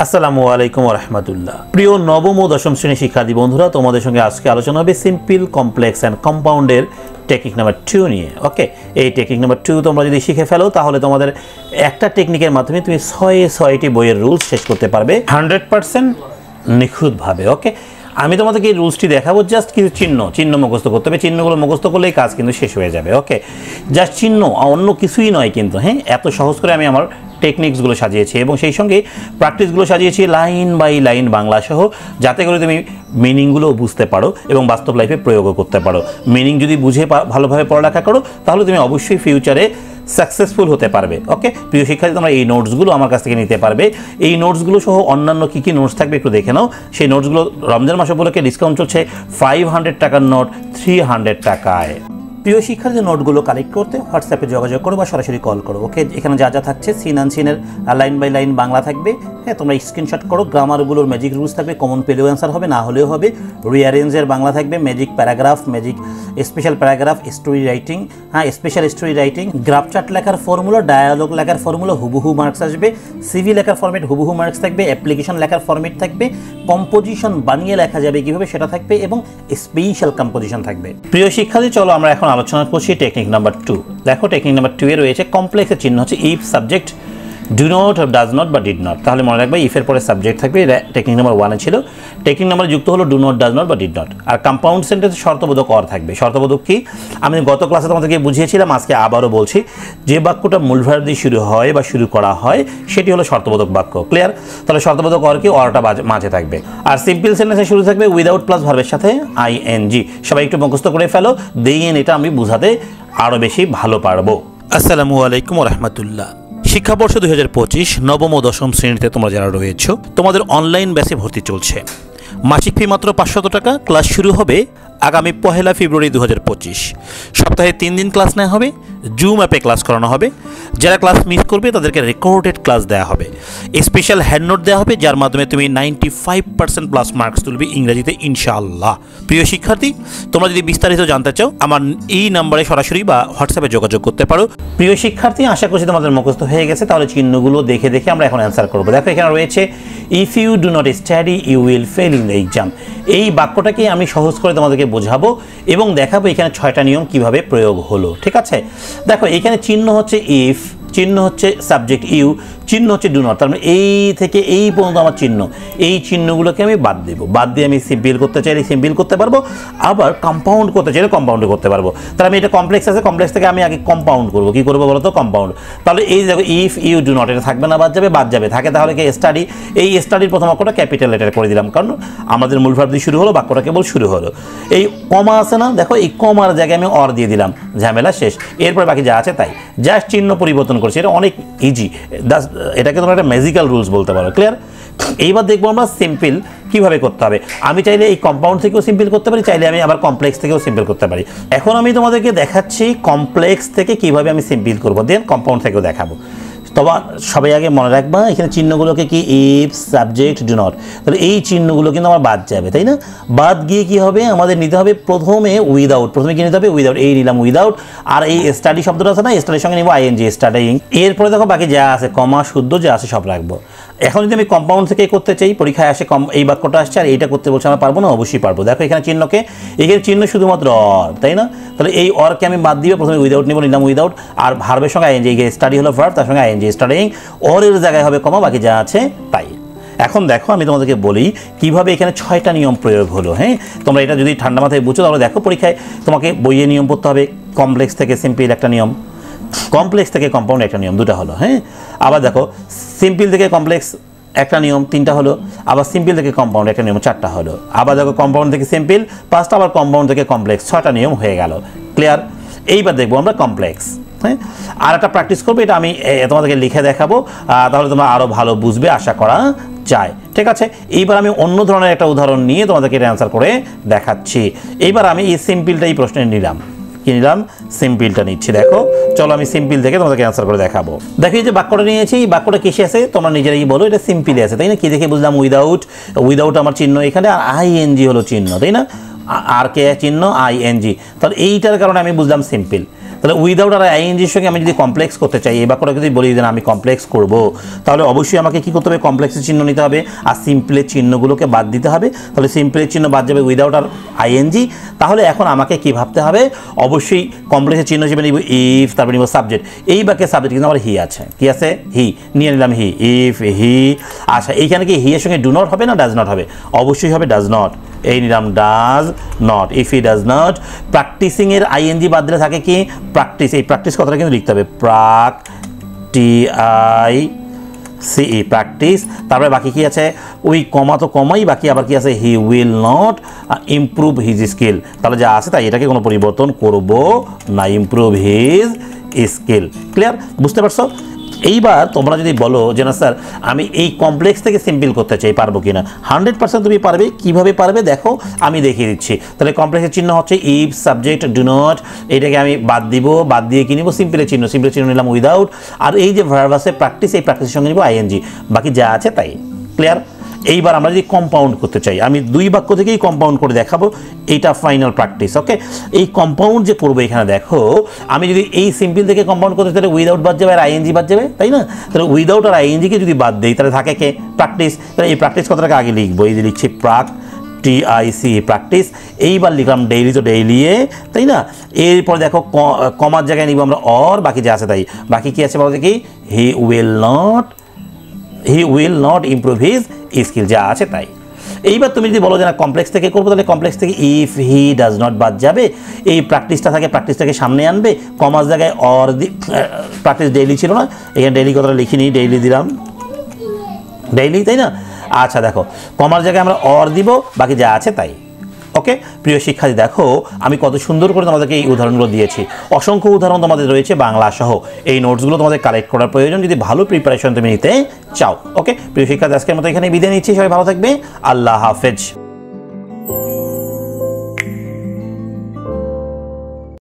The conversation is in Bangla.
আসসালামু আলাইকুম ওয়া রাহমাতুল্লাহ। প্রিয় নবম ও দশম শ্রেণীর শিক্ষার্থী বন্ধুরা, তোমাদের সঙ্গে আজকে আলোচনা হবে সিম্পল, কমপ্লেক্স অ্যান্ড কম্পাউন্ডের টেকনিক নাম্বার 2 নিয়ে। ওকে, এই টেকনিক নাম্বার 2 তোমরা যদি শিখে ফেলো তাহলে তোমাদের একটা টেকনিকের মাধ্যমে তুমি 6টি বইয়ের রুলস শেষ করতে পারবে 100% নিখুঁতভাবে। ওকে, আমি তোমাদেরকে এই রুলসটি দেখাবো। জাস্ট কিছু চিহ্ন মুখস্থ করতে হবে। চিহ্নগুলো মুখস্থ করলেই কাজ কিন্তু শেষ হয়ে যাবে। ওকে, জাস্ট চিহ্ন, অন্য কিছুই নয় কিন্তু। হ্যাঁ, এত সহজ করে আমি আমার টেকনিক্সগুলো সাজিয়েছি এবং সেই সঙ্গে প্র্যাকটিসগুলো সাজিয়েছি লাইন বাই লাইন বাংলা সহ, যাতে করে তুমি মিনিংগুলো বুঝতে পারো এবং বাস্তব লাইফে প্রয়োগও করতে পারো। মিনিং যদি বুঝে ভালোভাবে পড়ালেখা করো তাহলে তুমি অবশ্যই ফিউচারে সাকসেসফুল হতে পারবে। ওকে, প্রিয় শিক্ষার্থী, তোমরা এই নোটসগুলো আমার কাছ থেকে নিতে পারবে। এই নোটসগুলো সহ অন্যান্য কী কী নোটস থাকবে একটু দেখে নাও। সেই নোটসগুলো রমজান মাস উপলক্ষে ডিসকাউন্ট চলছে 500 টাকার নোট 300 টাকায়। প্রিয় শিক্ষার্থী, নোটগুলো কালেক্ট করতে হোয়াটসঅ্যাপে যোগাযোগ করো বা সরাসরি কল করো। ওকে, এখানে যা যা থাকছে সিন আনসিনের লাইন বাই লাইন বাংলা থাকবে। হ্যাঁ, তোমরা স্ক্রিনশট করো। গ্রামারগুলোর ম্যাজিক রুলস থাকবে, কমন পেলেও অ্যান্সার হবে, না হলেও হবে। রিঅ্যারেঞ্জের বাংলা থাকবে, magic paragraph, magic special paragraph, story writing, হ্যাঁ special story writing, graph chart লেখার ফর্মুলা, ডায়ালগ লেখার ফর্মুলা, হুবহু মার্কস আসবে। সিভি লেখার ফরম্যাট হুবহু মার্কস থাকবে। অ্যাপ্লিকেশন লেখার ফরম্যাট থাকবে। কম্পোজিশন বানিয়ে লেখা যাবে কীভাবে সেটা থাকবে এবং স্পেশাল কম্পোজিশন থাকবে। প্রিয় শিক্ষার্থী, চলো আমরা এখন আলোচনা করছি টেকনিক নাম্বার 2। দেখো, টেকনিক নাম্বার 2 এ রয়েছে কমপ্লেক্সের চিহ্ন হচ্ছে if, subject, do not, does not বা ডিড নট। তাহলে মনে রাখবে ইফের পরে সাবজেক্ট থাকবে, টেকনিক নাম্বার 1 এ ছিল। টেকনিক নাম্বার যুক্ত হলো ডু নট, ডাজ নট বা ডিড নট। আর কম্পাউন্ড সেন্টেন্সে শর্তবোধক অর থাকবে। শর্তবোধক কি আমি গত ক্লাসে তোমাদেরকে বুঝিয়েছিলাম, আজকে আবারও বলছি। যে বাক্যটা মূল ভার্ব দিয়ে শুরু হয় বা শুরু করা হয় সেটি হলো শর্তবোধক বাক্য। ক্লিয়ার? তাহলে শর্তবোধক অর কি, অরটা মাঝে থাকবে। আর সিম্পল সেন্টেন্সে শুরু থাকবে উইদাউট প্লাস ভার্বের সাথে আইএনজি। সবাই একটু মুখস্থ করে ফেলো, দেন এটা আমি বুঝাতে আরও বেশি ভালো পারবো। আসসালামু আলাইকুম ওয়া রাহমাতুল্লাহ। শিক্ষাবর্ষ 2025 নবম ও দশম শ্রেণীতে তোমরা যারা রয়েছো, তোমাদের অনলাইন ব্যাচে ভর্তি চলছে। মাসিক ফি মাত্র 500 টাকা। ক্লাস শুরু হবে আগামী 1 ফেব্রুয়ারি 2025। সপ্তাহে 3 দিন ক্লাস নেওয়া হবে। জুম অ্যাপে ক্লাস করানো হবে। যারা ক্লাস মিস করবে তাদেরকে রেকর্ডেড ক্লাস দেওয়া হবে। স্পেশাল হ্যান্ডনোট দেওয়া হবে, যার মাধ্যমে তুমি 95% প্লাস মার্কস তুলবে ইংরেজিতে ইনশাআল্লাহ। প্রিয় শিক্ষার্থী, তোমরা যদি বিস্তারিত জানতে চাও আমার এই নাম্বারে সরাসরি বা হোয়াটসঅ্যাপে যোগাযোগ করতে পারো। প্রিয় শিক্ষার্থী, আশা করছি তোমাদের মুখস্থ হয়ে গেছে। তাহলে চিহ্নগুলো দেখে দেখে আমরা এখন অ্যান্সার করবো। দেখো, এখানে রয়েছে if you do not study you will fail in the exam. এই বাক্যটাকে আমি সহজ করে তোমাদেরকে বোঝাবো এবং দেখাবো এখানে 6টা নিয়ম কিভাবে প্রয়োগ হলো। ঠিক আছে? দেখো, এখানে চিহ্ন হচ্ছে ইফ, চিহ্ন হচ্ছে সাবজেক্ট ইউ, চিহ্ন হচ্ছে ডু নট। তার মানে এই থেকে এই পর্যন্ত আমার চিহ্ন, এই চিহ্নগুলোকে আমি বাদ দেবো। বাদ দিয়ে আমি সিম্পল করতে চাইলে সিম্পল করতে পারবো, আবার কম্পাউন্ড করতে চাইলে কম্পাউন্ড করতে পারবো। তাহলে আমি এটা কমপ্লেক্স আছে, কমপ্লেক্স থেকে আমি আগে কম্পাউন্ড করবো। কী করবো বলো তো? কম্পাউন্ড। তাহলে এই দেখো, ইফ ইউ ডু নট, এটা থাকবে না, বাদ যাবে, বাদ যাবে। থাকে তাহলে কি স্টাডি, এই স্টাডির প্রথম অক্ষরটা ক্যাপিটাল লেটার করে দিলাম, কারণ আমাদের মূল ভার্ব দিয়ে শুরু হলো, বাক্যটা কেবল শুরু হলো। এই কমা আছে না, দেখো এই কমার জায়গায় আমি অর দিয়ে দিলাম, ঝামেলা শেষ। এরপর বাকি যা আছে তাই, জাস্ট চিহ্ন পরিবর্তন করছি। এটা অনেক ইজি, এটাকে তোমরা একটা ম্যাজিক্যাল রুলস বলতে পারো। ক্লিয়ার? এইবার দেখবো আমরা সিম্পল কিভাবে করতে হবে। আমি চাইলে এই কম্পাউন্ড থেকেও সিম্পল করতে পারি, চাইলে আমি আবার কমপ্লেক্স থেকেও সিম্পল করতে পারি। এখন আমি তোমাদেরকে দেখাচ্ছি কমপ্লেক্স থেকে কিভাবে আমি সিম্পল করবো, দেন কম্পাউন্ড থেকেও দেখাবো। তবে সবাই আগে মনে রাখবা এখানে চিহ্নগুলোকে কি, ইফ, সাবজেক্ট, ডু নট। তাহলে এই চিহ্নগুলো কিন্তু আমার বাদ যাবে, তাই না? বাদ গিয়ে কি হবে, আমাদের নিতে হবে প্রথমে উইদাউট। প্রথমে কি নিতে হবে? উইদাউট। এই নিলাম উইদাউট। আর এই স্টাডি শব্দটা আছে না, স্টাডির সঙ্গে নিব আইএনজি, স্টাডিং। এরপরে দেখো বাকি যা আছে, কমা, শুদ্ধ যা আছে সব রাখবো। এখন যদি আমি কম্পাউন্ড থেকে করতে চাই, পরীক্ষায় আসে এই বাক্যটা আসছে আর এইটা করতে বলছে, আমরা পারবো না? অবশ্যই পারবো। দেখো এখানে চিহ্নকে, এখানে চিহ্ন শুধুমাত্র অর, তাই না? তাহলে এই অরকে আমি বাদ দিবে, প্রথমে উইদাউট নিব, নিলাম উইদাউট। আর ভার্বের সঙ্গে আইএনজি, স্টাডি হলো ভার্ব, তার সঙ্গে আইএনজি, স্টাডিং। অরের জায়গায় হবে কমা, বাকি যা আছে তাই। এখন দেখো, আমি তোমাদেরকে বলি কিভাবে এখানে 6টা নিয়ম প্রয়োগ হলো। হ্যাঁ, তোমরা এটা যদি ঠান্ডা মাথায় বুঝো তাহলে দেখো, পরীক্ষায় তোমাকে বইয়ে নিয়ম পড়তে হবে। কমপ্লেক্স থেকে সিম্পল একটা নিয়ম, কমপ্লেক্স থেকে কম্পাউন্ড একটা নিয়ম, 2টা হলো। হ্যাঁ, আবার দেখো সিম্পল থেকে কমপ্লেক্স একটা নিয়ম, 3টা হলো। আবার সিম্পল থেকে কম্পাউন্ড একটা নিয়ম, 4টা হলো। আবার দেখো কম্পাউন্ড থেকে সিম্পল 5টা, আবার কম্পাউন্ড থেকে কমপ্লেক্স 6টা নিয়ম হয়ে গেল। ক্লিয়ার? এইবার দেখবো আমরা কমপ্লেক্স। হ্যাঁ, আর একটা প্র্যাকটিস করবো, এটা আমি তোমাদেরকে লিখে দেখাবো, তাহলে তোমরা আরও ভালো বুঝবে আশা করা যায়। ঠিক আছে? এইবার আমি অন্য ধরনের একটা উদাহরণ নিয়ে তোমাদেরকে এটা অ্যান্সার করে দেখাচ্ছি। এইবার আমি এই সিম্পলটা এই প্রশ্নে নিলাম, কি নিলাম? সিম্পলটা নিচ্ছি। দেখো, চলো আমি সিম্পল থেকে তোমাদেরকে অ্যান্সার করে দেখাবো। দেখো এই যে বাক্যটা নিয়েছি, এই বাক্যটা কিসে আছে তোমরা নিজেরাই বলো, এটা সিম্পলে আছে, তাই না? কি দেখে বুঝলাম? উইদাউট। উইদাউট আমার চিহ্ন এখানে, আর আইএনজি হলো চিহ্ন, তাই না? আর কে চিহ্ন, আইএনজি। তাহলে এইটার কারণে আমি বুঝলাম সিম্পল। তাহলে উইদাউট আর আইএনজির সঙ্গে আমি যদি কমপ্লেক্স করতে চাই, এই বাক্যটা যদি বলি যে আমি কমপ্লেক্স করব, তাহলে অবশ্যই আমাকে কি করতে হবে, কমপ্লেক্সের চিহ্ন নিতে হবে আর সিম্পলের চিহ্নগুলোকে বাদ দিতে হবে। তাহলে সিম্পলের চিহ্ন বাদ যাবে উইদাউট আর আইএনজি। তাহলে এখন আমাকে কি ভাবতে হবে, অবশ্যই কমপ্লেক্সের চিহ্ন হিসেবে নিব ইফ, তারপরে নিব সাবজেক্ট। এই বাক্যের সাবজেক্ট কিন্তু আমার হি আছে, কি আছে, হি, নিয়ে নিলাম হি, ইফ হি। আচ্ছা এইখানে কি হি এর সঙ্গে ডু নট হবে না ডাজ নট হবে? অবশ্যই হবে ডাজ নট, এই নিলাম does not, if he does not. Practicing এর আইএনজি বাদ দিলে থাকে কি প্র্যাকটিস, এই প্র্যাকটিস কথাটা কিন্তু লিখতে হবে PRACTICE, প্র্যাকটিস। তারপরে বাকি কি আছে, ওই কমা তো কমাই, বাকি আবার কি আছে, he will not improve his skill. তাহলে যা আছে তাই, এটাকে কোনো পরিবর্তন করব না, ইমপ্রুভ হিজ স্কিল। ক্লিয়ার, বুঝতে পারছো? এইবার তোমরা যদি বলো যে না স্যার আমি এই কমপ্লেক্স থেকে সিম্পল করতে চাই, পারবো কিনা? 100% তুমি পারবে। কিভাবে পারবে দেখো, আমি দেখিয়ে দিচ্ছি। তাহলে কমপ্লেক্সের চিহ্ন হচ্ছে ইফ, সাবজেক্ট, ডু নট, এটাকে আমি বাদ দিব, বাদ দিয়ে কি নিব, সিম্পলের চিহ্ন, সিম্পলের চিহ্ন নিলাম উইদাউট। আর এই যে ভার্ব আছে প্র্যাকটিস, এই প্র্যাকটিসের সঙ্গে নিব আইএনজি, বাকি যা আছে তাই। ক্লিয়ার? এইবার আমরা যদি কম্পাউন্ড করতে চাই, আমি দুই বাক্য থেকেই কম্পাউন্ড করে দেখাবো, এইটা ফাইনাল প্র্যাকটিস। ওকে, এই কম্পাউন্ড যে করবো এখানে দেখো, আমি যদি এই সিম্পল থেকে কম্পাউন্ড করতে তাহলে উইদাউট বাদ যাবে আর আইএনজি বাদ যাবে, তাই না? তাহলে উইদাউট আর আইএনজিকে যদি বাদ দেই তাহলে থাকে কে, প্র্যাকটিস। তাহলে এই প্র্যাকটিস কথাটাকে আগে লিখবো, এই যে লিখছি TICE, প্র্যাকটিস। এইবার লিখলাম ডেইলি, তো ডেইলি এ, তাই না? এরপর দেখো কমার জায়গায় নিব আমরা অর, বাকি যা আছে তাই। বাকি কি আছে বলতে কি, he will not improve his skill, যা আছে তাই। এইবার তুমি যদি বলো যে না কমপ্লেক্স থেকে করবো, তাহলে কমপ্লেক্স থেকে ইফ হি ডাজ নট বাদ যাবে, এই প্র্যাকটিসটা থাকে, প্র্যাকটিসটাকে সামনে আনবে, কমার জায়গায় অর প্র্যাকটিস ডেইলি ছিল না, এখানে ডেইলি কথাটা লিখিনি, ডেইলি দিলাম, ডেইলি, তাই না? আচ্ছা দেখো, কমার জায়গায় আমরা অর দিব, বাকি যা আছে তাই। ওকে প্রিয় শিক্ষার্থী, দেখো আমি কত সুন্দর করে তোমাদেরকে এই উদাহরণগুলো দিয়েছি। অসংখ্য উদাহরণ তোমাদের রয়েছে বাংলা সহ। এই নোটসগুলো তোমাদের কালেক্ট করার প্রয়োজন যদি ভালো প্রিপারেশন তুমি নিতে চাও। ওকে প্রিয় শিক্ষার্থী, আজকের মতো এখানে বিদায় নিচ্ছি। সবাই ভালো থাকবে, আল্লাহ হাফেজ।